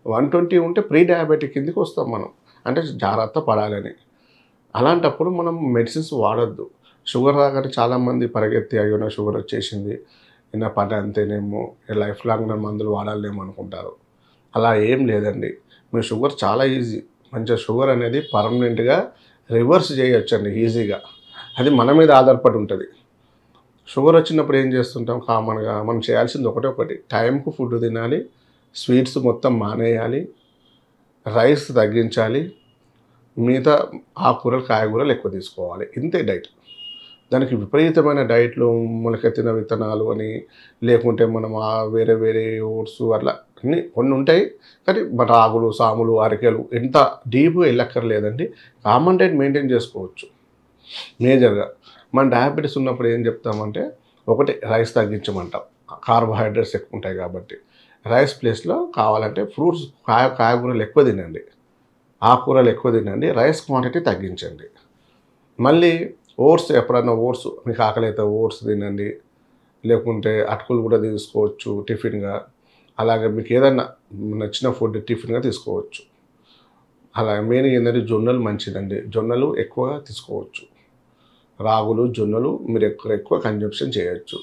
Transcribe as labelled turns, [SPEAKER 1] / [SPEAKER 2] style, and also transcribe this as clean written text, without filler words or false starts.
[SPEAKER 1] 120 ఉంటే pre diabetic కిందకి వస్తాం మనం. అంటే జాగ్రత్త పడాలని. అలాంటప్పుడు మనం మెడిసిన్స్ వాడొద్దు. షుగర్ రాగానే చాలామంది పరిగెత్తి అయ్యో! నాకు షుగర్ వచ్చేసింది. నా పని అంతేనేమో లైఫ్ లాంగ్ నేను మందులు వాడాలేమో అనుకుంటారు. అలా ఏం లేదండి. మీ షుగర్ చాలా ఈజీ. మంచిగా షుగర్ అనేది పర్మనెంట్‌గా రివర్స్ చేయొచ్చండి ఈజీగా. అది మన మీద ఆధారపడి ఉంటది. షుగర్ వచ్చినప్పుడు ఏం చేస్తుంటాం కామన్‌గా మనం చేయాల్సింది ఒకటే ఒకటి టైంకు ఫుడ్ తినాలి. స్వీట్స్ మొత్తం మానేయాలి. రైస్ తగ్గించాలి. మిగతా ఆకుకూరలు, కాయగూరలు ఎక్కువ తీసుకోవాలి. ఇంతే డైట్. దానికి విపరీతమైన డైట్‌లు మొలకెత్తిన విత్తనాలు అని, లేకుంటే మనం వేరే వేరే ఓట్స్ అట్లా అన్నీ కొన్నుంటాయి. కానీ రాగులు, సాములు, అరికెలు ఇంత డీప్‌గా ఎళ్ళక్కర్లేదండి. కామన్ డైట్ మెయింటైన్ చేసుకోవచ్చు మేజర్‌గా. మన డయాబెటిస్ ఉన్నప్పుడు ఏం చెప్తామంటే, ఒకటి రైస్ తగ్గించమంటాం. కార్బోహైడ్రేట్స్ ఎక్కువుంటాయి కాబట్టి. రైస్ ప్లేస్‌లో కావాలంటే ఫ్రూట్స్, కాయగూరలు ఎక్కువ తినండి. ఆకుకూరలు ఎక్కువ తినండి. రైస్ క్వాంటిటీ తగ్గించండి. మళ్ళీ ఓట్స్ ఎప్పుడన్నా మీకు ఆకలైతే ఓట్స్ తినండి. లేకుంటే అటుకులు కూడా తీసుకోవచ్చు టిఫిన్‌గా. అలాగే మీకు ఏదన్నా నచ్చిన ఫుడ్ టిఫిన్‌గా తీసుకోవచ్చు. అలా మెయిన్‌గా ఏందంటే జొన్నలు మంచిదండి. జొన్నలు ఎక్కువగా తీసుకోవచ్చు. రాగులు, జొన్నలు మీరు ఎక్కువ కన్జంప్షన్ చేయొచ్చు.